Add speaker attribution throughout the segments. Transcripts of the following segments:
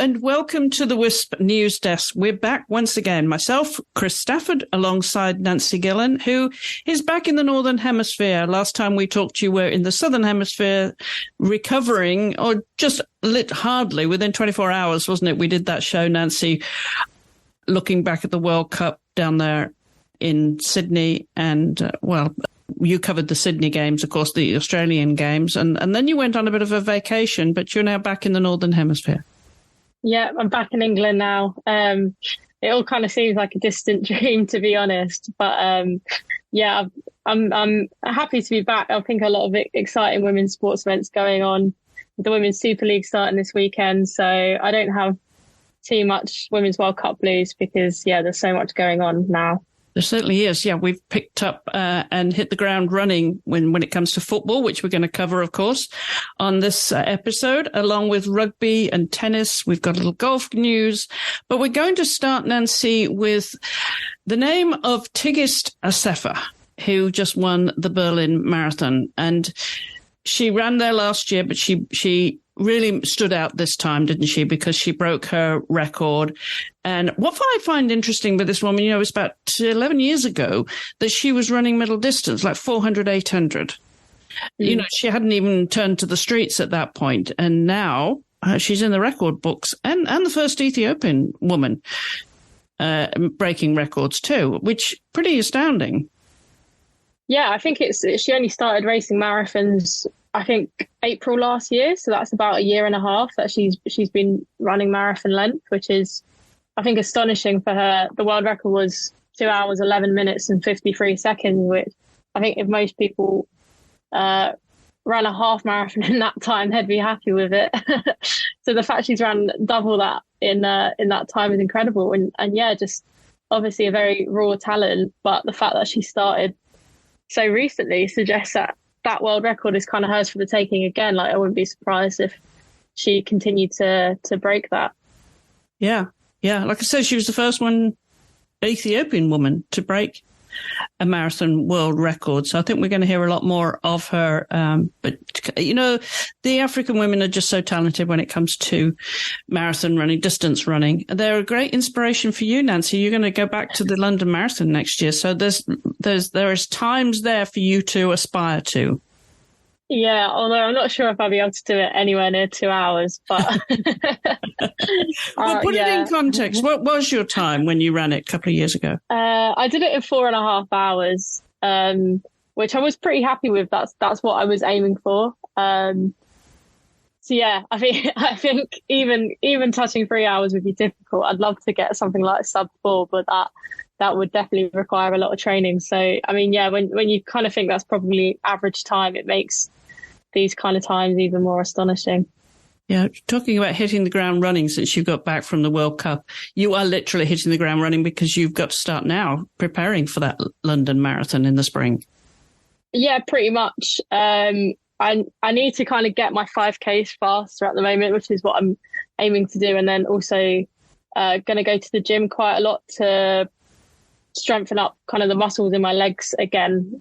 Speaker 1: and welcome to the Wisp News Desk. We're back once again. Myself, Chris Stafford, alongside Nancy Gillen, who is back in the Northern Hemisphere. Last time we talked to you, we're in the Southern Hemisphere, recovering, or just hardly, within 24 hours, wasn't it? We did that show, Nancy, looking back at the World Cup down there in Sydney. And, you covered the Sydney games, of course, the Australian games, and then you went on a bit of a vacation, but you're now back in the Northern Hemisphere.
Speaker 2: Yeah, I'm back in England now. It all kind of seems like a distant dream, to be honest. But I'm happy to be back. I think a lot of exciting women's sports events going on. The Women's Super League starting this weekend, so I don't have too much Women's World Cup blues because, there's so much going on now.
Speaker 1: There certainly is. Yeah, we've picked up and hit the ground running when it comes to football, which we're going to cover, of course, on this episode, along with rugby and tennis. We've got a little golf news, but we're going to start, Nancy, with the name of Tigist Assefa, who just won the Berlin Marathon. And she ran there last year, but she really stood out this time, didn't she? Because she broke her record. And what I find interesting with this woman, it's about 11 years ago that she was running middle distance, like 400, 800. She hadn't even turned to the streets at that point. And now she's in the record books and the first Ethiopian woman breaking records too, which pretty astounding.
Speaker 2: Yeah, I think she only started racing marathons, I think, April last year. So that's about a year and a half that she's been running marathon length, which is, I think, astonishing for her. The world record was 2 hours, 11 minutes and 53 seconds, which I think if most people ran a half marathon in that time, they'd be happy with it. So the fact she's ran double that in that time is incredible. And just obviously a very raw talent. But the fact that she started so recently suggests that world record is kind of hers for the taking again. Like, I wouldn't be surprised if she continued to break that. Yeah.
Speaker 1: Like I said, she was the first Ethiopian woman to break a marathon world record. So I think we're going to hear a lot more of her. But, the African women are just so talented when it comes to marathon running, distance running. They're a great inspiration for you, Nancy. You're going to go back to the London Marathon next year. So there is times there for you to aspire to.
Speaker 2: Yeah, although I'm not sure if I'll be able to do it anywhere near 2 hours. But
Speaker 1: well, put it in context. What was your time when you ran it a couple of years ago?
Speaker 2: I did it in 4.5 hours, which I was pretty happy with. That's what I was aiming for. I think even touching 3 hours would be difficult. I'd love to get something like sub 4, but that would definitely require a lot of training. So, I mean, when you kind of think that's probably average time, it makes these kind of times even more astonishing.
Speaker 1: Yeah, talking about hitting the ground running since you got back from the World Cup, you are literally hitting the ground running because you've got to start now preparing for that London Marathon in the spring. Yeah,
Speaker 2: pretty much. I need to kind of get my 5Ks faster at the moment, which is what I'm aiming to do. And then also going to go to the gym quite a lot to strengthen up kind of the muscles in my legs again.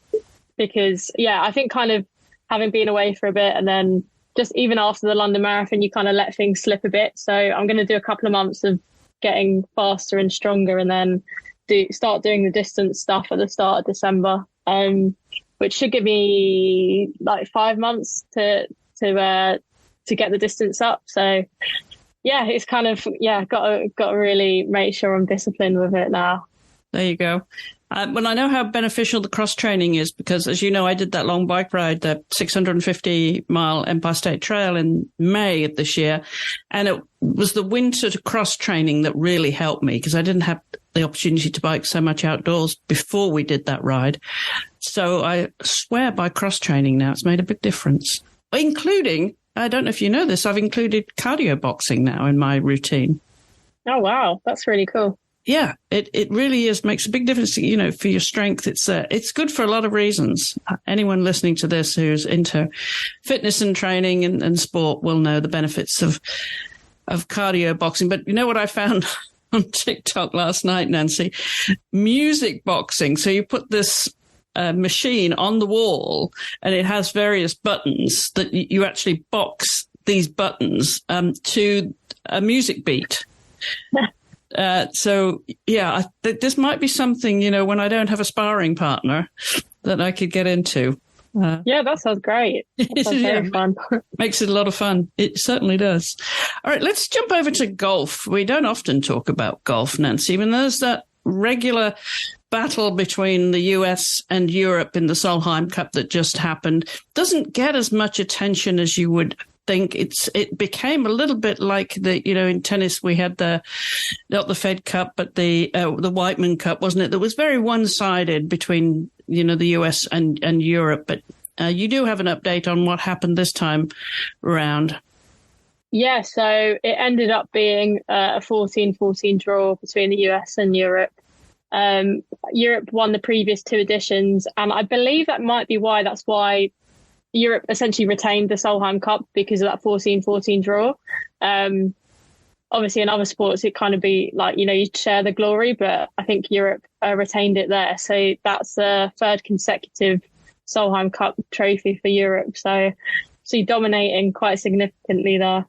Speaker 2: Because, I think kind of having been away for a bit and then just even after the London Marathon, you kind of let things slip a bit. So I'm going to do a couple of months of getting faster and stronger and then start doing the distance stuff at the start of December, which should give me like 5 months to get the distance up. So it's kind of, got to really make sure I'm disciplined with it now.
Speaker 1: There you go. Well, I know how beneficial the cross training is because, as you know, I did that long bike ride, the 650-mile Empire State Trail in May of this year. And it was the winter cross training that really helped me because I didn't have the opportunity to bike so much outdoors before we did that ride. So I swear by cross training now. It's made a big difference, including, I don't know if you know this, I've included cardio boxing now in my routine.
Speaker 2: Oh, wow. That's really cool.
Speaker 1: Yeah, it really is, makes a big difference, for your strength. It's good for a lot of reasons. Anyone listening to this who's into fitness and training and sport will know the benefits of cardio boxing. But you know what I found on TikTok last night, Nancy? Music boxing. So you put this machine on the wall and it has various buttons that you actually box these buttons to a music beat. So, yeah, this might be something, when I don't have a sparring partner that I could get into.
Speaker 2: Yeah, that sounds great. That sounds very fun.
Speaker 1: Makes it a lot of fun. It certainly does. All right, let's jump over to golf. We don't often talk about golf, Nancy, and there's that regular battle between the US and Europe in the Solheim Cup that just happened. Doesn't get as much attention as you would think. It became a little bit like in tennis we had not the Fed Cup but the Wiegman Cup, wasn't it? That was very one-sided between the US and Europe. But you do have an update on what happened this time around.
Speaker 2: Yeah, so it ended up being a 14-14 draw between the US and Europe. Europe won the previous two editions, and I believe that's why Europe essentially retained the Solheim Cup, because of that 14-14 draw. Obviously, in other sports, it kind of be like, you'd share the glory, but I think Europe retained it there. So that's the third consecutive Solheim Cup trophy for Europe. So dominating quite significantly there.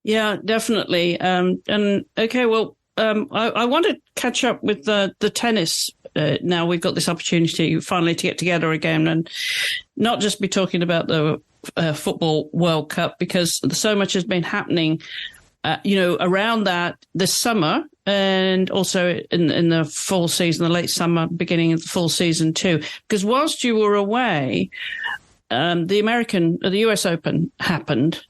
Speaker 2: Yeah,
Speaker 1: definitely. And okay, well, I want to catch up with the tennis. Now we've got this opportunity finally to get together again and not just be talking about the Football World Cup, because so much has been happening, around that this summer and also in the fall season, the late summer, beginning of the fall season too. Because whilst you were away, the US Open happened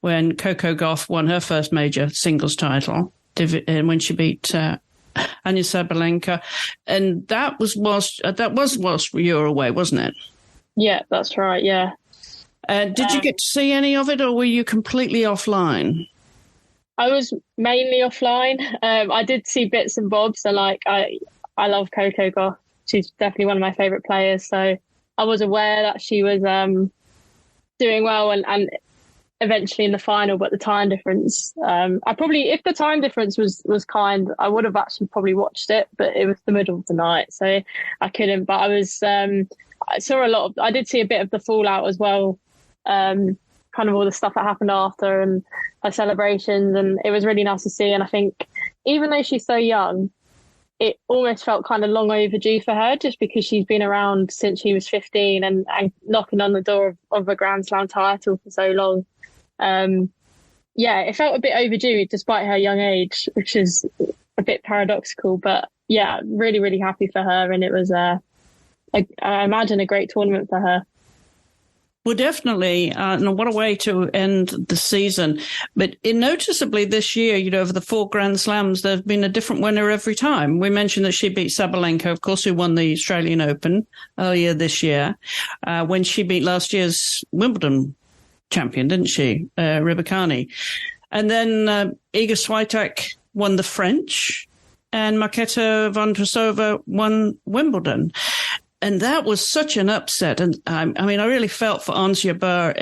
Speaker 1: when Coco Gauff won her first major singles title, and when she beat Aryna Sabalenka, and that was whilst you were away, wasn't it?
Speaker 2: Yeah, that's right. Yeah.
Speaker 1: Did you get to see any of it, or were you completely offline?
Speaker 2: I was mainly offline. I did see bits and bobs. So, I love Coco Gauff. She's definitely one of my favourite players. So I was aware that she was doing well and eventually in the final, but the time difference, if the time difference was kind, I would have actually probably watched it, but it was the middle of the night, so I couldn't. But I saw I did see a bit of the fallout as well, kind of all the stuff that happened after and her celebrations, and it was really nice to see. And I think even though she's so young, it almost felt kind of long overdue for her, just because she's been around since she was 15 and knocking on the door of a Grand Slam title for so long. It felt a bit overdue despite her young age, which is a bit paradoxical, but yeah, really, really happy for her. And it was, I imagine, a great tournament for her.
Speaker 1: Well, definitely. And what a way to end the season. But noticeably this year, over the 4 Grand Slams, there's been a different winner every time. We mentioned that she beat Sabalenka, of course, who won the Australian Open earlier this year, when she beat last year's Wimbledon champion, didn't she, Raducanu? And then Iga Swiatek won the French, and Markéta Vondroušová won Wimbledon. And that was such an upset. And I really felt for Ons Jabeur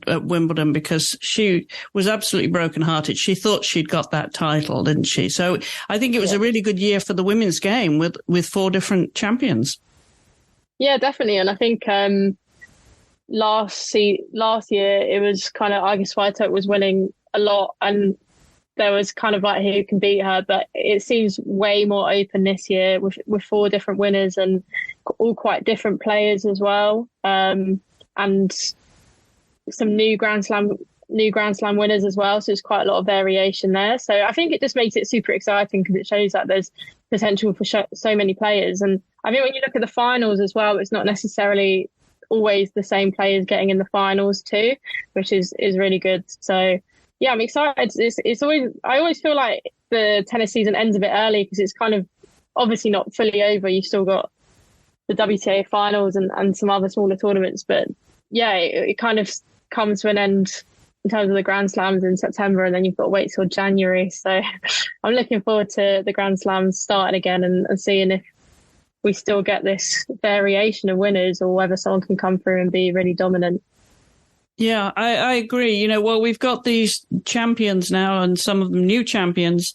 Speaker 1: at Wimbledon, because she was absolutely brokenhearted. She thought she'd got that title, didn't she? So I think it was a really good year for the women's game with 4 different champions.
Speaker 2: Yeah, definitely. And I think last year it was kind of Iga Swiatek was winning a lot, and there was kind of like who can beat her, but it seems way more open this year with 4 different winners and all quite different players as well, and some new Grand Slam winners as well. So there's quite a lot of variation there. So I think it just makes it super exciting, because it shows that there's potential for so many players. And I think when you look at the finals as well, it's not necessarily always the same players getting in the finals too, which is really good. So yeah, I'm excited. I always feel like the tennis season ends a bit early, because it's kind of obviously not fully over. You've still got the WTA finals and some other smaller tournaments, but yeah, it kind of comes to an end in terms of the Grand Slams in September, and then you've got to wait till January. So I'm looking forward to the Grand Slams starting again and seeing if we still get this variation of winners, or whether someone can come through and be really dominant.
Speaker 1: Yeah, I agree. Well, we've got these champions now and some of them new champions.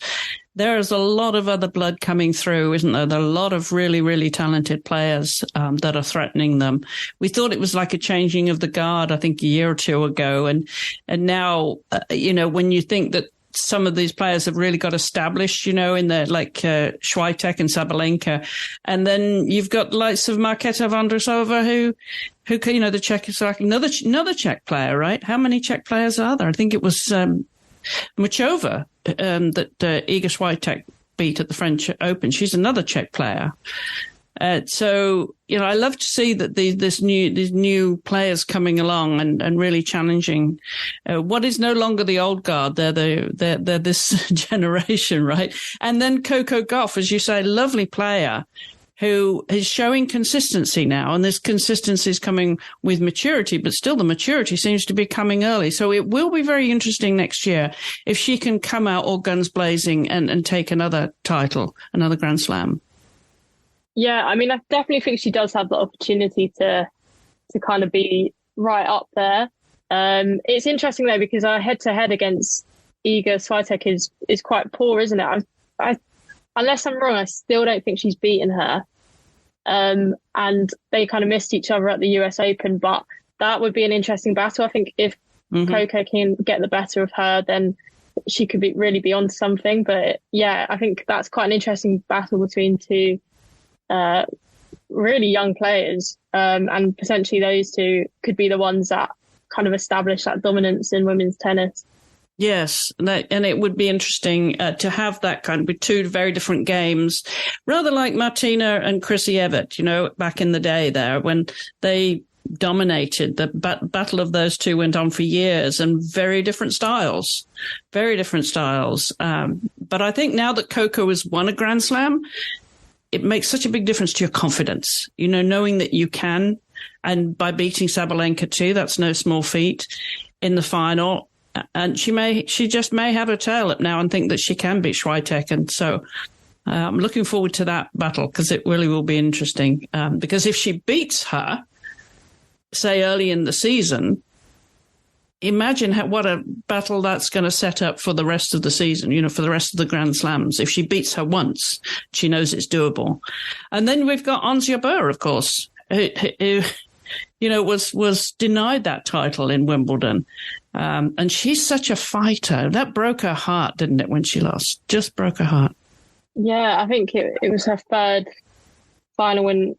Speaker 1: There's a lot of other blood coming through, isn't there? There are a lot of really, really talented players that are threatening them. We thought it was like a changing of the guard, I think, a year or two ago. And now, when you think that some of these players have really got established, in the like Swiatek and Sabalenka. And then you've got the likes of Markéta Vondroušová, who the Czech is like another Czech player, right? How many Czech players are there? I think it was Muchova that Iga Swiatek beat at the French Open. She's another Czech player. So, I love to see that these new players coming along and really challenging what is no longer the old guard. They're this generation, right? And then Coco Gauff, as you say, lovely player who is showing consistency now. And this consistency is coming with maturity, but still the maturity seems to be coming early. So it will be very interesting next year if she can come out all guns blazing and take another title, another Grand Slam.
Speaker 2: Yeah, I definitely think she does have the opportunity to kind of be right up there. It's interesting though, because our head-to-head against Iga Swiatek is quite poor, isn't it? I unless I'm wrong, I still don't think she's beaten her. And they kind of missed each other at the US Open, but that would be an interesting battle. I think if Coco can get the better of her, then she could really be on something. But yeah, I think that's quite an interesting battle between two really young players, and potentially those two could be the ones that kind of establish that dominance in women's tennis.
Speaker 1: Yes, and it would be interesting to have that kind of with two very different games, rather like Martina and Chrissy Evert, back in the day there when they dominated. The battle of those two went on for years and very different styles. But I think now that Coco has won a Grand Slam, it makes such a big difference to your confidence, knowing that you can. And by beating Sabalenka too, that's no small feat in the final. And she just may have her tail up now and think that she can beat Swiatek. And so I'm looking forward to that battle because it really will be interesting. Because if she beats her, say early in the season, imagine what a battle that's going to set up for the rest of the season, for the rest of the Grand Slams. If she beats her once, she knows it's doable. And then we've got Ons Jabeur, of course, who was denied that title in Wimbledon. And she's such a fighter. That broke her heart, didn't it, when she lost? Just broke her heart.
Speaker 2: Yeah, I think it was her third final when...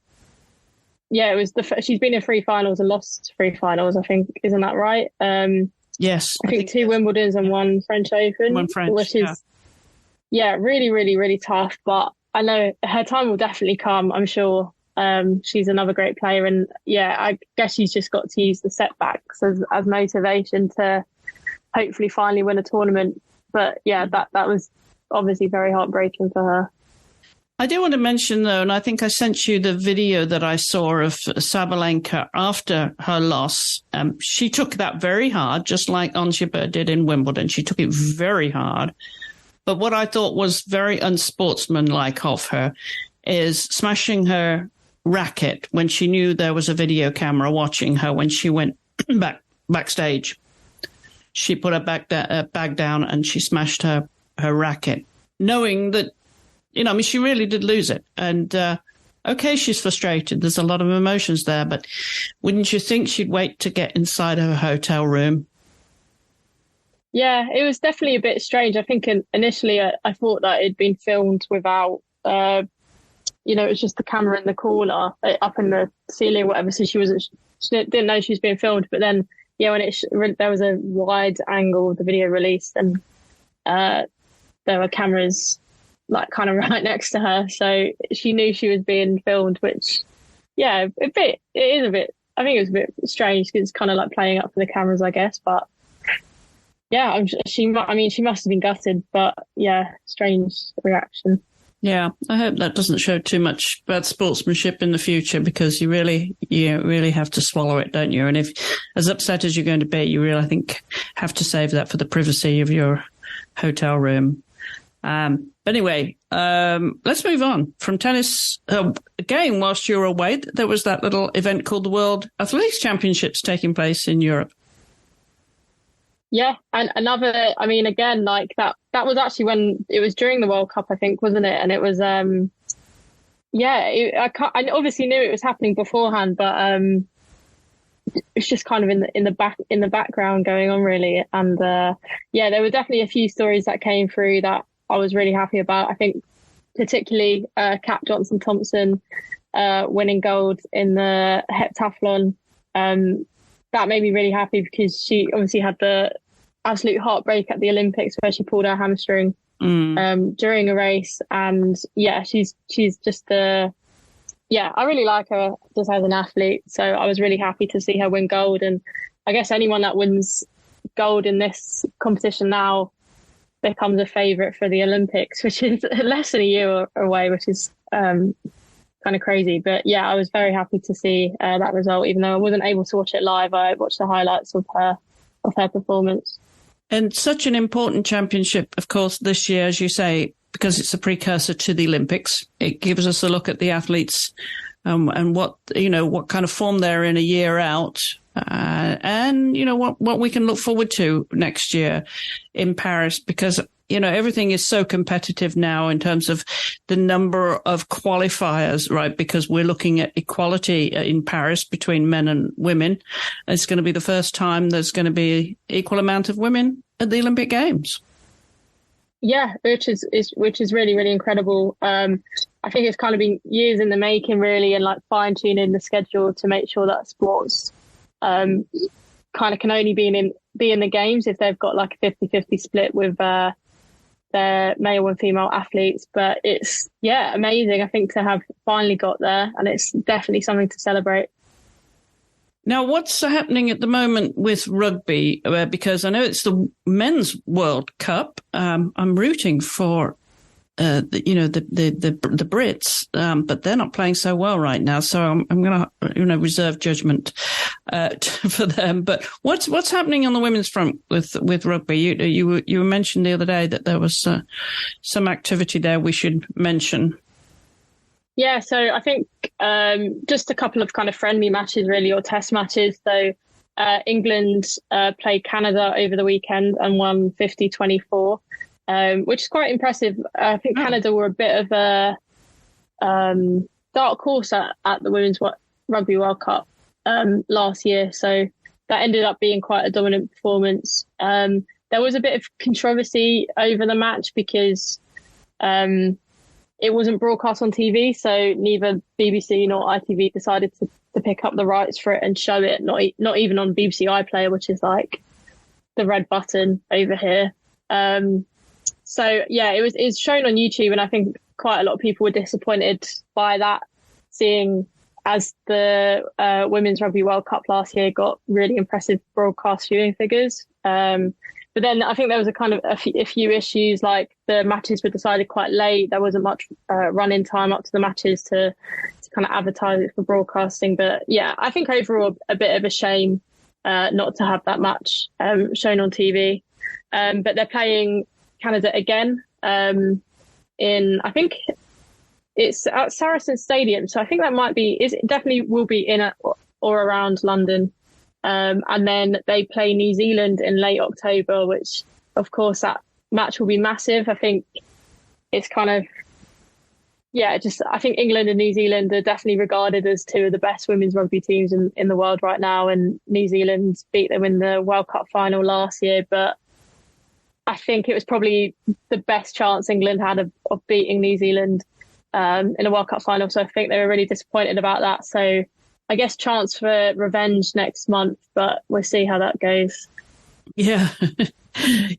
Speaker 2: Yeah, it was she's been in 3 finals and lost 3 finals, I think. Isn't that right?
Speaker 1: Yes.
Speaker 2: I think 2 Wimbledons and 1 French Open.
Speaker 1: 1 French,
Speaker 2: which is, really, really, really tough. But I know her time will definitely come, I'm sure. She's another great player. And I guess she's just got to use the setbacks as motivation to hopefully finally win a tournament. But that was obviously very heartbreaking for her.
Speaker 1: I do want to mention, though, and I think I sent you the video that I saw of Sabalenka after her loss. She took that very hard, just like Ons Jabeur did in Wimbledon. She took it very hard. But what I thought was very unsportsmanlike of her is smashing her racket when she knew there was a video camera watching her when she went backstage. She put her bag down and she smashed her racket, knowing that, she really did lose it. And, okay, she's frustrated. There's a lot of emotions there, but wouldn't you think she'd wait to get inside her hotel room?
Speaker 2: Yeah, it was definitely a bit strange. I think initially I thought that it'd been filmed without, it was just the camera in the corner up in the ceiling or whatever. So she didn't know she was being filmed. But then, when there was a wide angle of the video released and there were cameras like kind of right next to her, so she knew she was being filmed, which I think it was a bit strange because it's kind of like playing up for the cameras, I guess. But she must have been gutted, but strange reaction.
Speaker 1: I hope that doesn't show too much bad sportsmanship in the future, because you really have to swallow it, don't you? And if as upset as you're going to be, you really, I think, have to save that for the privacy of your hotel room. But anyway, let's move on from tennis. Again, whilst you were away, there was that little event called the World Athletics Championships taking place in Europe.
Speaker 2: Yeah, and another, I mean, again, like that was actually when it was during the World Cup, I think, wasn't it? And it was, I obviously knew it was happening beforehand, but it's just kind of in the background going on, really. And there were definitely a few stories that came through that I was really happy about. I think particularly Kat Johnson-Thompson winning gold in the heptathlon. That made me really happy because she obviously had the absolute heartbreak at the Olympics where she pulled her hamstring during a race. And she's just I really like her just as an athlete. So I was really happy to see her win gold. And I guess anyone that wins gold in this competition now becomes a favourite for the Olympics, which is less than a year away, which is kind of crazy. But yeah, I was very happy to see that result, even though I wasn't able to watch it live. I watched the highlights of her performance.
Speaker 1: And such an important championship, of course, this year, as you say, because it's a precursor to the Olympics. It gives us a look at the athletes and what kind of form they're in a year out. And what we can look forward to next year in Paris, because everything is so competitive now in terms of the number of qualifiers, right? Because we're looking at equality in Paris between men and women. It's going to be the first time there's going to be equal amount of women at the Olympic Games.
Speaker 2: Yeah, which is really, really incredible. I think it's kind of been years in the making, really, and like fine tuning the schedule to make sure that sports kind of can only be in the games if they've got like a 50-50 split with their male and female athletes. But it's amazing, I think, to have finally got there, and it's definitely something to celebrate.
Speaker 1: Now, what's happening at the moment with rugby? Because I know it's the Men's World Cup. I'm rooting for the Brits, but they're not playing so well right now. So I'm going to reserve judgment for them. But what's happening on the women's front with rugby? You mentioned the other day that there was some activity there we should mention.
Speaker 2: Yeah, so I think just a couple of kind of friendly matches, really, or test matches. So England played Canada over the weekend and won 50-24. Which is quite impressive. I think Canada were a bit of a dark horse at the Women's Rugby World Cup last year. So that ended up being quite a dominant performance. There was a bit of controversy over the match because it wasn't broadcast on TV. So neither BBC nor ITV decided to pick up the rights for it and show it, not even on BBC iPlayer, which is like the red button over here. So yeah, it's shown on YouTube, and I think quite a lot of people were disappointed by that, seeing as the Women's Rugby World Cup last year got really impressive broadcast viewing figures. But then I think there was a few issues, like the matches were decided quite late. There wasn't much run-in time up to the matches to kind of advertise it for broadcasting. But yeah, I think overall a bit of a shame not to have that match shown on TV. But they're playing Canada again in, I think it's at Saracen Stadium. So I think that definitely will be in or around London. And then they play New Zealand in late October, which of course that match will be massive. I think it's kind of, I think England and New Zealand are definitely regarded as two of the best women's rugby teams in the world right now. And New Zealand beat them in the World Cup final last year, but I think it was probably the best chance England had of beating New Zealand in a World Cup final. So I think they were really disappointed about that. So I guess chance for revenge next month, but we'll see how that goes.
Speaker 1: Yeah.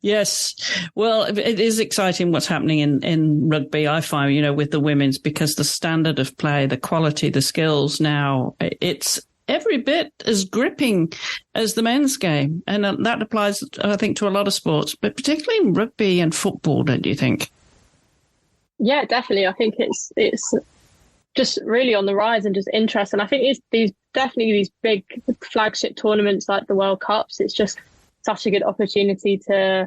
Speaker 1: Yes. Well, it is exciting what's happening in rugby, I find, with the women's, because the standard of play, the quality, the skills now, it's every bit as gripping as the men's game. And that applies, I think, to a lot of sports, but particularly in rugby and football, don't you think?
Speaker 2: Yeah, definitely. I think it's just really on the rise and just interest. And I think it's these big flagship tournaments like the World Cups. It's just such a good opportunity to,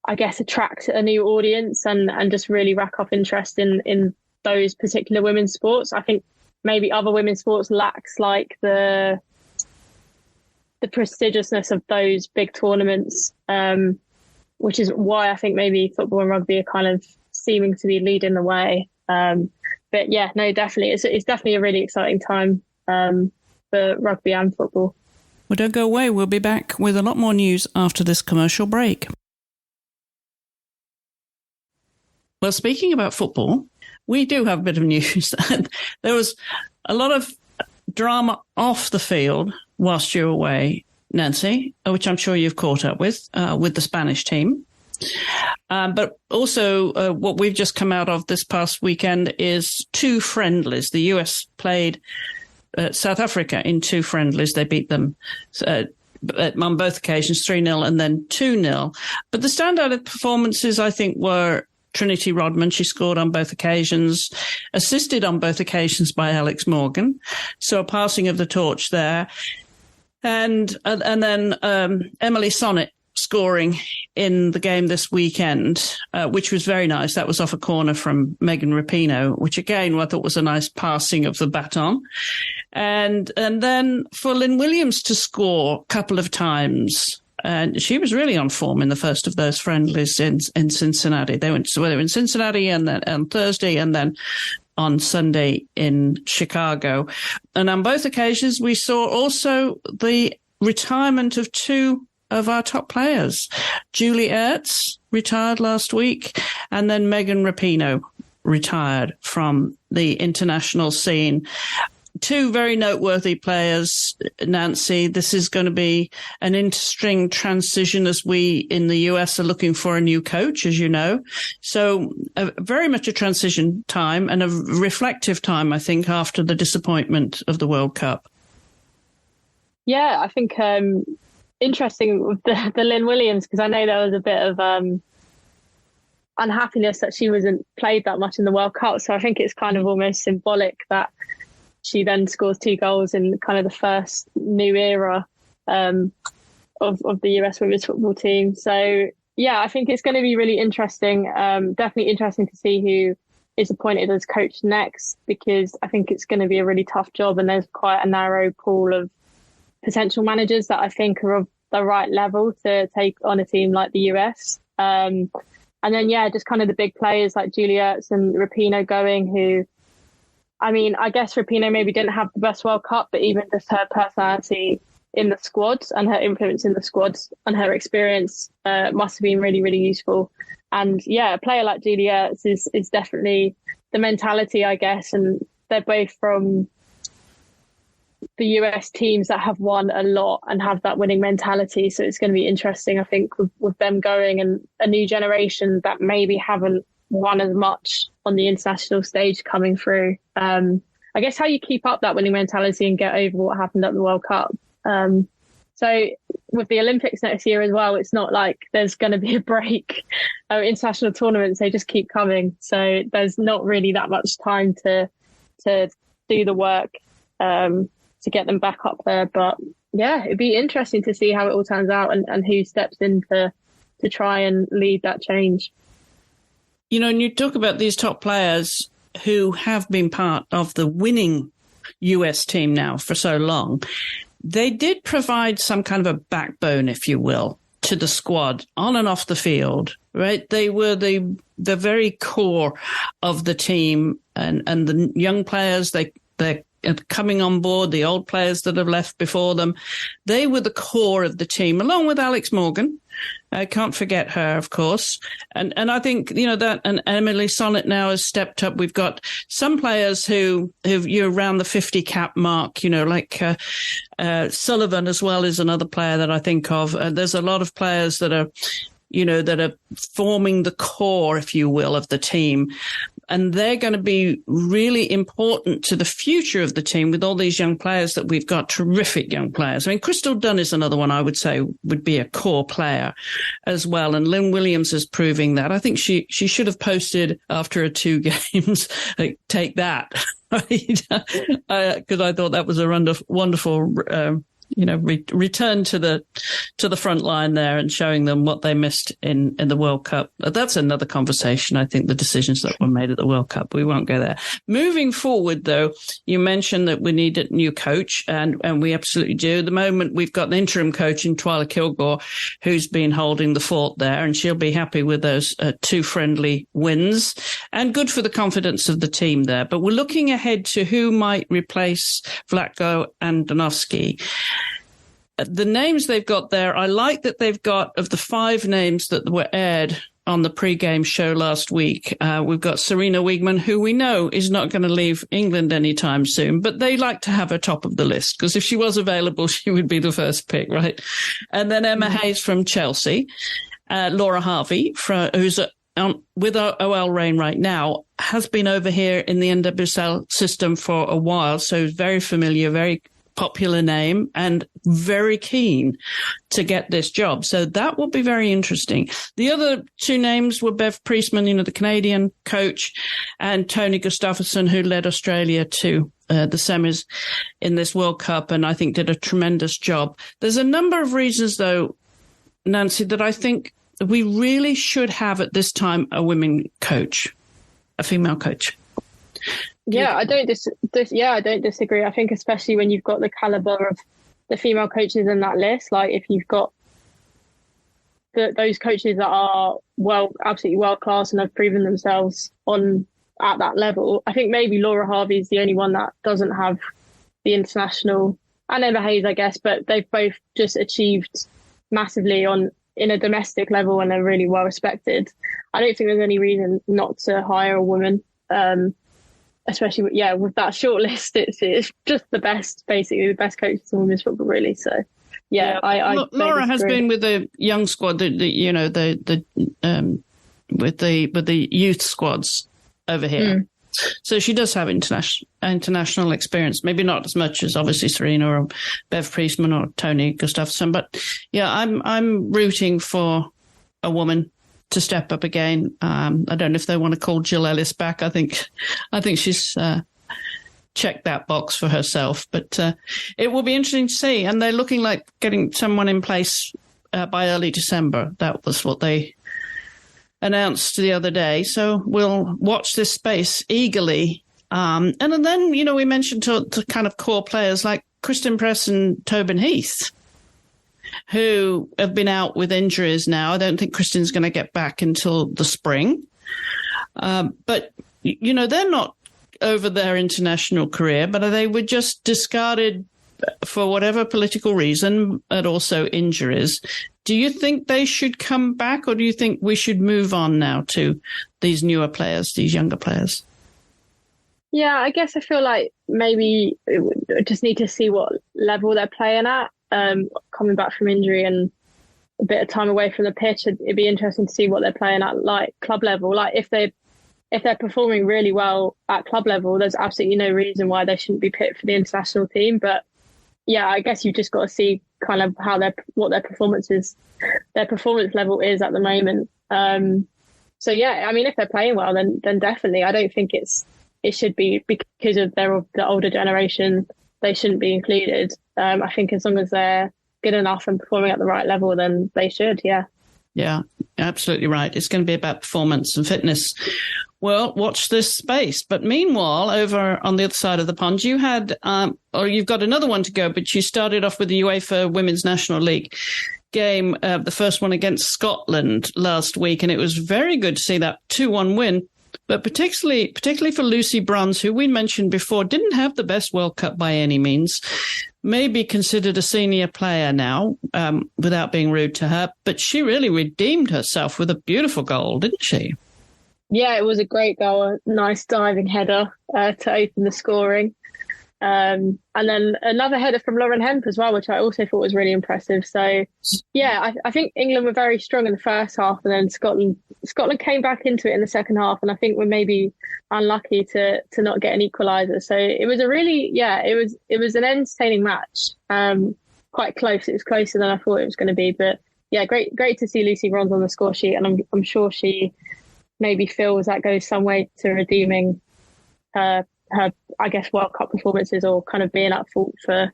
Speaker 2: I guess, attract a new audience and just really rack up interest in those particular women's sports. I think maybe other women's sports lacks like the the prestigiousness of those big tournaments, which is why I think maybe football and rugby are kind of seeming to be leading the way. But yeah, no, definitely. It's definitely a really exciting time for rugby and football.
Speaker 1: Well, don't go away. We'll be back with a lot more news after this commercial break. Well, speaking about football, we do have a bit of news. There was a lot of drama off the field whilst you were away, Nancy, which I'm sure you've caught up with the Spanish team. But also what we've just come out of this past weekend is 2 friendlies. The US played South Africa in 2 friendlies. They beat them on both occasions, 3-0 and then 2-0. But the standout performances, I think, were Trinity Rodman. She scored on both occasions, assisted on both occasions by Alex Morgan. So a passing of the torch there. And then Emily Sonnett scoring in the game this weekend, which was very nice. That was off a corner from Megan Rapinoe, which again I thought was a nice passing of the baton. And then for Lynn Williams to score a couple of times. And she was really on form in the first of those friendlies in Cincinnati. They were in Cincinnati and then on Thursday and then on Sunday in Chicago. And on both occasions, we saw also the retirement of 2 of our top players. Julie Ertz retired last week, and then Megan Rapinoe retired from the international scene. 2 very noteworthy players, Nancy. This is going to be an interesting transition as we in the US are looking for a new coach, as you know. So very much a transition time and a reflective time, I think, after the disappointment of the World Cup.
Speaker 2: Yeah, I think interesting with the Lynn Williams, because I know there was a bit of unhappiness that she wasn't played that much in the World Cup. So I think it's kind of almost symbolic that she then scores 2 goals in kind of the first new era of the US women's football team. So, yeah, I think it's going to be really interesting. Definitely interesting to see who is appointed as coach next, because I think it's going to be a really tough job. And there's quite a narrow pool of potential managers that I think are of the right level to take on a team like the US. And then, yeah, just kind of the big players like Julie Ertz and Rapinoe going, who, I mean, I guess Rapinoe maybe didn't have the best World Cup, but even just her personality in the squads and her influence in the squads and her experience must have been really, really useful. And yeah, a player like Julie Ertz is definitely the mentality, I guess. And they're both from the US teams that have won a lot and have that winning mentality. So it's going to be interesting, I think, with them going and a new generation that maybe haven't won as much on the international stage coming through. I guess how you keep up that winning mentality and get over what happened at the World Cup. So with the Olympics next year as well, it's not like there's going to be a break. International tournaments, they just keep coming. So there's not really that much time to do the work to get them back up there. But yeah, it'd be interesting to see how it all turns out and who steps in to try and lead that change.
Speaker 1: You know, and you talk about these top players who have been part of the winning US team now for so long. They did provide some kind of a backbone, if you will, to the squad on and off the field, right? They were the very core of the team, and the young players, they're coming on board, the old players that have left before them. They were the core of the team, along with Alex Morgan. I can't forget her, of course. And I think, you know, that, and Emily Sonnett now has stepped up. We've got some players who've you're around the 50 cap mark, you know, like Sullivan as well is another player that I think of. There's a lot of players that are, you know, that are forming the core, if you will, of the team. And they're going to be really important to the future of the team with all these young players that we've got, terrific young players. I mean, Crystal Dunn is another one I would say would be a core player as well. And Lynn Williams is proving that. I think she should have posted after her 2 games, like, take that, right? Because I thought that was a wonderful return to the front line there and showing them what they missed in the World Cup. That's another conversation. I think the decisions that were made at the World Cup, we won't go there. Moving forward, though, you mentioned that we need a new coach, and we absolutely do. At the moment, we've got an interim coach in Twyla Kilgore, who's been holding the fort there, and she'll be happy with those 2 friendly wins, and good for the confidence of the team there. But we're looking ahead to who might replace Vlatko Andonovski. The names they've got there, I like that they've got, of the 5 names that were aired on the pre-game show last week, we've got Sarina Wiegman, who we know is not going to leave England anytime soon, but they like to have her top of the list, because if she was available, she would be the first pick, right? And then Emma Hayes from Chelsea, Laura Harvery, who's with OL Reign right now, has been over here in the NWSL system for a while, so very familiar, very popular name, and very keen to get this job. So that will be very interesting. The other 2 names were Bev Priestman, the Canadian coach, and Tony Gustavsson, who led Australia to the semis in this World Cup, and I think did a tremendous job. There's a number of reasons, though, Nancy, that I think we really should have at this time a women coach, a female coach.
Speaker 2: Yeah, I don't disagree. I think especially when you've got the caliber of the female coaches in that list, like if you've got those coaches that are absolutely world class and have proven themselves at that level, I think maybe Laura Harvey is the only one that doesn't have the international, and Emma Hayes, I guess, but they've both just achieved massively in a domestic level and are really well respected. I don't think there's any reason not to hire a woman. Especially with that short list, it's just the best coaches in women's football, really. So Laura has been with the young squad, with the youth squads over here. So she does have international experience, maybe not as much as obviously Sarina or Bev Priestman or Tony Gustavsson, but I'm rooting for a woman to step up again. I don't know if they want to call Jill Ellis back. I think she's checked that box for herself. But it will be interesting to see. And they're looking like getting someone in place by early December. That was what they announced the other day. So we'll watch this space eagerly. And then, we mentioned to kind of core players like Kristen Press and Tobin Heath, who have been out with injuries now. I don't think Kristen's going to get back until the spring. But, they're not over their international career, but they were just discarded for whatever political reason, and also injuries. Do you think they should come back, or do you think we should move on now to these newer players, these younger players? Yeah, I guess I feel like maybe we just need to see what level they're playing at. Coming back from injury and a bit of time away from the pitch, it'd be interesting to see what they're playing at, like club level. Like if they're performing really well at club level, there's absolutely no reason why they shouldn't be picked for the international team. But yeah, I guess you've just got to see kind of what their performance level is at the moment. So yeah, I mean, if they're playing well, then definitely. I don't think it should be because of the older generation, they shouldn't be included. I think as long as they're good enough and performing at the right level, then they should, yeah. Yeah,
Speaker 1: absolutely right. It's going to be about performance and fitness. Well, watch this space. But meanwhile, over on the other side of the pond, you had, or you've got another one to go, but you started off with the UEFA Women's National League game, the first one against Scotland last week, and it was very good to see that 2-1 win. But particularly for Lucy Bronze, who we mentioned before, didn't have the best World Cup by any means, may be considered a senior player now, without being rude to her. But she really redeemed herself with a beautiful goal, didn't she?
Speaker 2: Yeah, it was a great goal, a nice diving header to open the scoring. And then another header from Lauren Hemp as well, which I also thought was really impressive. So, yeah, I think England were very strong in the first half, and then Scotland came back into it in the second half, and I think we're maybe unlucky to not get an equaliser. So it was it was an entertaining match, quite close. It was closer than I thought it was going to be, but yeah, great to see Lucy Bronze on the score sheet, and I'm sure she maybe feels that goes some way to redeeming her, I guess, World Cup performances, or kind of being at fault for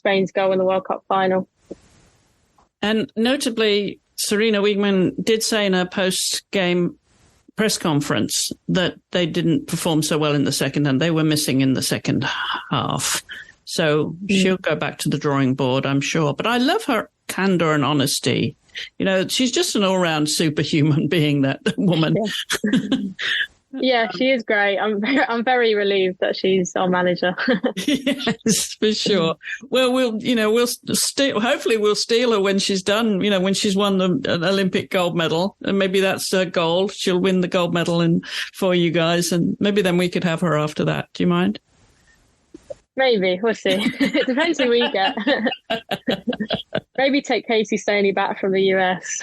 Speaker 2: Spain's goal in the World Cup final.
Speaker 1: And notably, Sarina Wiegman did say in her post-game press conference that they didn't perform so well in the second and they were missing in the second half. So she'll go back to the drawing board, I'm sure. But I love her candor and honesty. You know, she's just an all-round superhuman being, that woman.
Speaker 2: Yeah. Yeah, she is great. I'm very relieved that she's our manager.
Speaker 1: Yes, for sure. Well, hopefully we'll steal her when she's done, you know, when she's won an Olympic gold medal. And maybe that's her goal. She'll win the gold medal for you guys. And maybe then we could have her after that. Do you mind?
Speaker 2: Maybe. We'll see. It depends who we get. Maybe take Casey Stoney back from the US.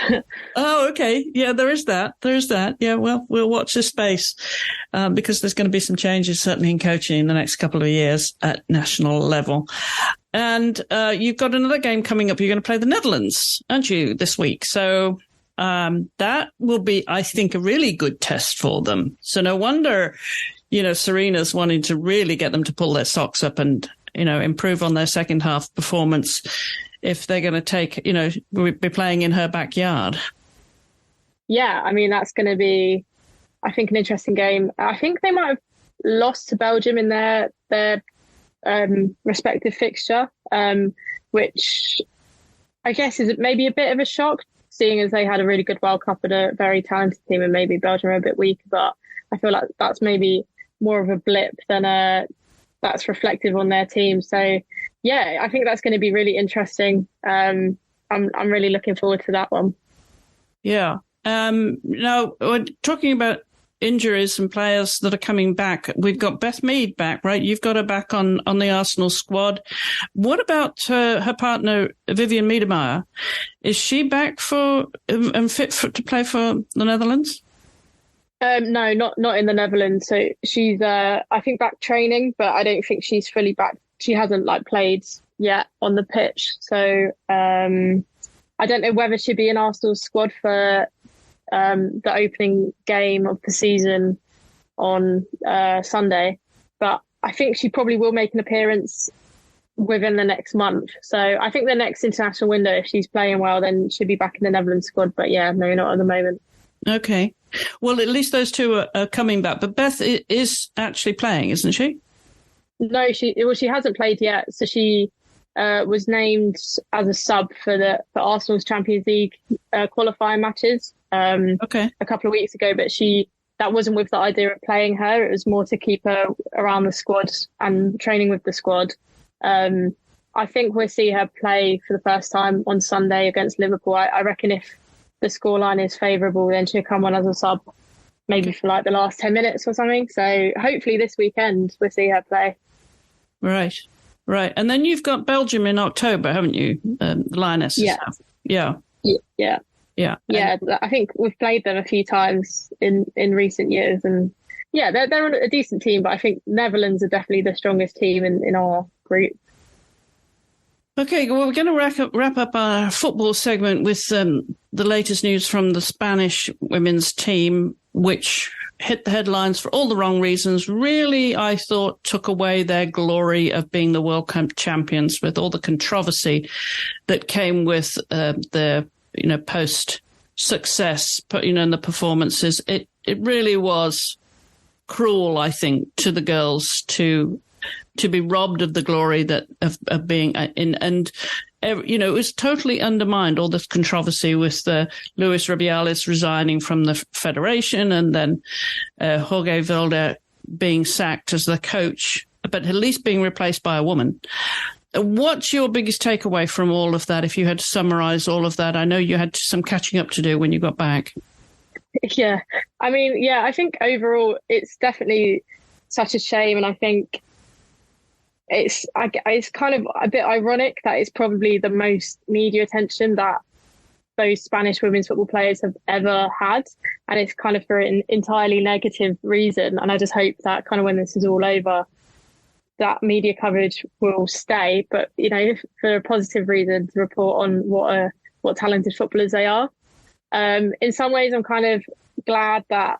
Speaker 1: Oh, okay. Yeah, there is that. Yeah, well, we'll watch this space because there's going to be some changes, certainly in coaching in the next couple of years at national level. And you've got another game coming up. You're going to play the Netherlands, aren't you, this week? So that will be, I think, a really good test for them. So no wonder, you know, Sarina's wanting to really get them to pull their socks up and, you know, improve on their second half performance if they're going to take, you know, be playing in her backyard.
Speaker 2: Yeah, I mean, that's going to be, I think, an interesting game. I think they might have lost to Belgium in their respective fixture, which I guess is maybe a bit of a shock, seeing as they had a really good World Cup and a very talented team, and maybe Belgium are a bit weak. But I feel like that's maybe more of a blip than that's reflective on their team. So yeah, I think that's going to be really interesting. I'm really looking forward to that one. Yeah.
Speaker 1: Now, we're talking about injuries and players that are coming back. We've got Beth Mead back, right? You've got her back on the Arsenal squad. What about her partner, Vivian Miedemeijer? Is she back and fit to play for the Netherlands?
Speaker 2: No, not in the Netherlands. So she's, I think, back training, but I don't think she's fully back. She hasn't played yet on the pitch. So I don't know whether she'll be in Arsenal's squad for the opening game of the season on Sunday. But I think she probably will make an appearance within the next month. So I think the next international window, if she's playing well, then she'll be back in the Netherlands squad. But yeah, no, not at the moment.
Speaker 1: Okay. Well, at least those two are coming back. But Beth is actually playing, isn't she?
Speaker 2: No, she hasn't played yet. So she was named as a sub for Arsenal's Champions League qualifying matches a couple of weeks ago. But that wasn't with the idea of playing her. It was more to keep her around the squad and training with the squad. I think we'll see her play for the first time on Sunday against Liverpool. I reckon if the scoreline is favourable, then she'll come on as a sub, maybe for the last 10 minutes or something. So hopefully this weekend we'll see her play.
Speaker 1: Right. And then you've got Belgium in October, haven't you? The Lionesses.
Speaker 2: Yeah. I think we've played them a few times in recent years, and yeah, they're a decent team, but I think Netherlands are definitely the strongest team in our group.
Speaker 1: Okay, well, we're going to wrap up our football segment with the latest news from the Spanish women's team, which hit the headlines for all the wrong reasons. Really, I thought took away their glory of being the World Cup champions with all the controversy that came with their, post-success, and the performances. It really was cruel, I think, to the girls to be robbed of the glory that of being in, and it was totally undermined, all this controversy with Luis Rubiales resigning from the federation, and then Jorge Vilda being sacked as the coach, but at least being replaced by a woman. What's your biggest takeaway from all of that? If you had to summarize all of that, I know you had some catching up to do when you got back.
Speaker 2: Yeah, I think overall it's definitely such a shame, and I think it's kind of a bit ironic that it's probably the most media attention that those Spanish women's football players have ever had, and it's kind of for an entirely negative reason. And I just hope that kind of when this is all over, that media coverage will stay, but for a positive reason, to report on what talented footballers they are. In some ways, I'm kind of glad that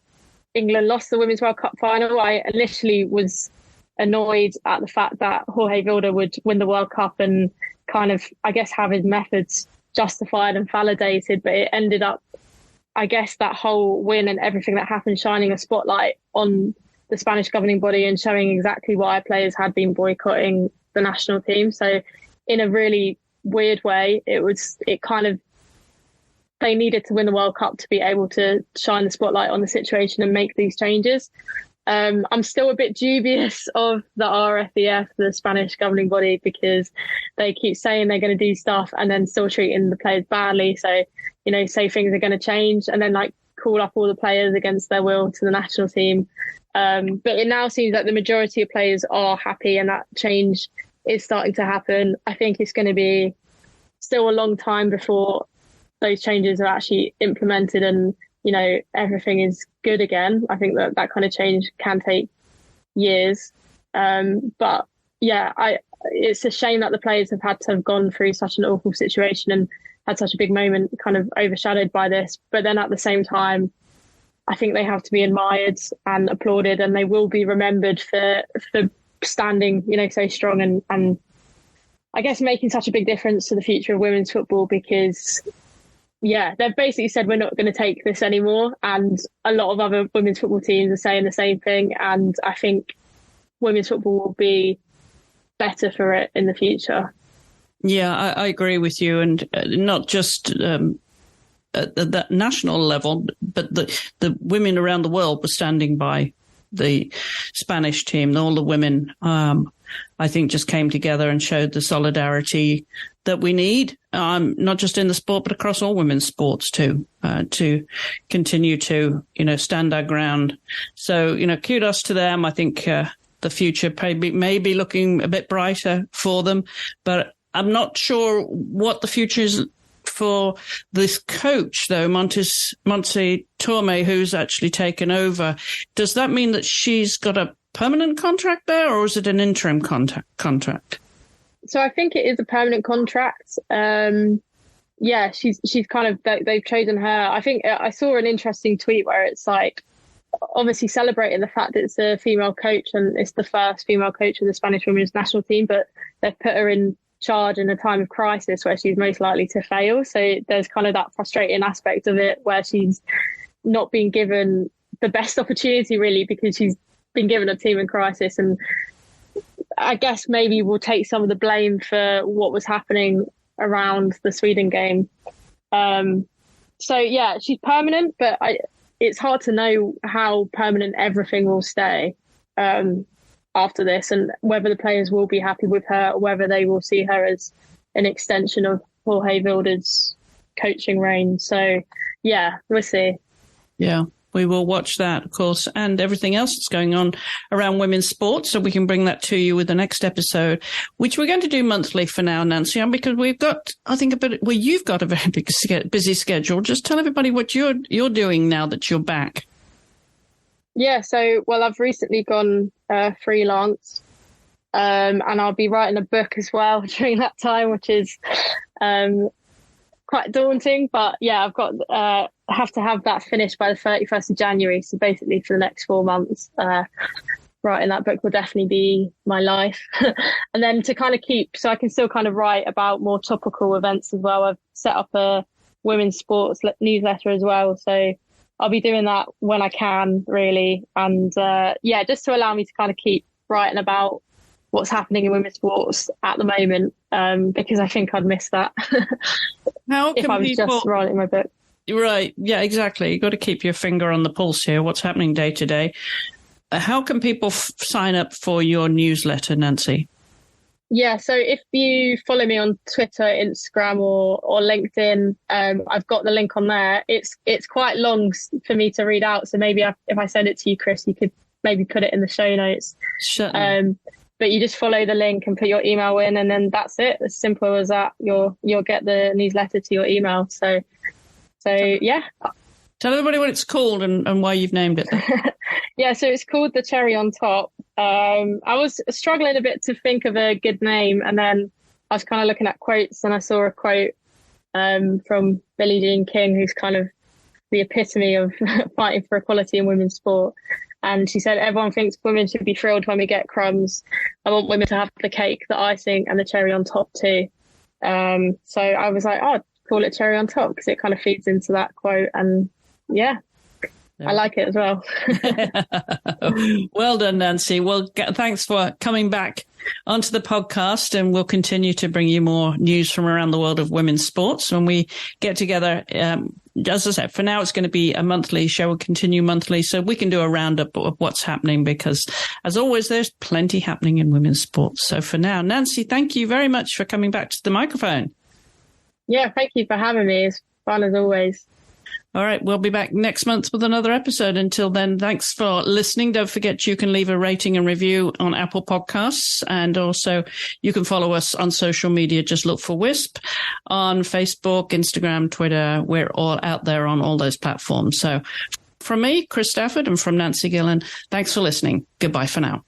Speaker 2: England lost the Women's World Cup final. I initially was annoyed at the fact that Jorge Vilda would win the World Cup and kind of, I guess, have his methods justified and validated. But it ended up, I guess, that whole win and everything that happened shining a spotlight on the Spanish governing body and showing exactly why players had been boycotting the national team. So in a really weird way, they needed to win the World Cup to be able to shine the spotlight on the situation and make these changes. I'm still a bit dubious of the RFEF, the Spanish governing body, because they keep saying they're going to do stuff and then still treating the players badly. So, say things are going to change and then call up all the players against their will to the national team. But it now seems that the majority of players are happy and that change is starting to happen. I think it's going to be still a long time before those changes are actually implemented and, everything is good again. I think that kind of change can take years. But yeah, it's a shame that the players have had to have gone through such an awful situation and had such a big moment kind of overshadowed by this. But then at the same time, I think they have to be admired and applauded, and they will be remembered for standing, so strong and I guess making such a big difference to the future of women's football, because they've basically said we're not going to take this anymore. And a lot of other women's football teams are saying the same thing. And I think women's football will be better for it in the future.
Speaker 1: Yeah, I agree with you. And not just at that national level, but the women around the world were standing by the Spanish team. All the women, I think, just came together and showed the solidarity that we need, not just in the sport, but across all women's sports too, to continue to, stand our ground. So, kudos to them. I think the future may be looking a bit brighter for them, but I'm not sure what the future is for this coach, though, Monte Torme, who's actually taken over. Does that mean that she's got a permanent contract there, or is it an interim contract?
Speaker 2: So I think it is a permanent contract. She's kind of, they've chosen her. I think I saw an interesting tweet where it's obviously celebrating the fact that it's a female coach and it's the first female coach of the Spanish women's national team, but they've put her in charge in a time of crisis where she's most likely to fail. So there's kind of that frustrating aspect of it where she's not been given the best opportunity, really, because she's been given a team in crisis. And I guess maybe we'll take some of the blame for what was happening around the Sweden game. She's permanent, but it's hard to know how permanent everything will stay after this, and whether the players will be happy with her, or whether they will see her as an extension of Jorge Vilda's coaching reign. So, we'll see. Yeah.
Speaker 1: We will watch that, of course, and everything else that's going on around women's sports. So we can bring that to you with the next episode, which we're going to do monthly for now, Nancy, because we've got, I think, you've got a very busy schedule. Just tell everybody what you're doing now that you're back.
Speaker 2: Yeah, I've recently gone freelance, and I'll be writing a book as well during that time, which is quite daunting. But I've got have to have that finished by the 31st of January. So basically for the next 4 months, writing that book will definitely be my life. And then to kind of so I can still kind of write about more topical events as well. I've set up a women's sports newsletter as well. So I'll be doing that when I can, really. And just to allow me to kind of keep writing about what's happening in women's sports at the moment, because I think I'd miss that if I was just writing my book.
Speaker 1: Right. Yeah, exactly. You've got to keep your finger on the pulse here, what's happening day to day. How can people sign up for your newsletter, Nancy?
Speaker 2: Yeah, so if you follow me on Twitter, Instagram or LinkedIn, I've got the link on there. It's quite long for me to read out, so maybe if I send it to you, Chris, you could maybe put it in the show notes.
Speaker 1: Sure.
Speaker 2: But you just follow the link and put your email in, and then that's it. As simple as that. You'll get the newsletter to your email. So yeah.
Speaker 1: Tell everybody what it's called and why you've named it.
Speaker 2: Yeah, so it's called The Cherry on Top. I was struggling a bit to think of a good name, and then I was kind of looking at quotes, and I saw a quote from Billie Jean King, who's kind of the epitome of fighting for equality in women's sport. And she said, everyone thinks women should be thrilled when we get crumbs. I want women to have the cake, the icing and the cherry on top too. So I was like, oh, call it cherry on top, because it kind of feeds into that quote. And yeah. I like it as well. Well
Speaker 1: done, Nancy. Well, thanks for coming back onto the podcast, and we'll continue to bring you more news from around the world of women's sports when we get together. As I said, for now, it's going to be a monthly show. We'll continue monthly, so we can do a roundup of what's happening, because, as always, there's plenty happening in women's sports. So for now, Nancy, thank you very much for coming back to the microphone.
Speaker 2: Yeah, thank you for having me. It's fun as always.
Speaker 1: All right, we'll be back next month with another episode. Until then, thanks for listening. Don't forget you can leave a rating and review on Apple Podcasts. And also you can follow us on social media. Just look for WISP on Facebook, Instagram, Twitter. We're all out there on all those platforms. So from me, Chris Stafford, and from Nancy Gillen, thanks for listening. Goodbye for now.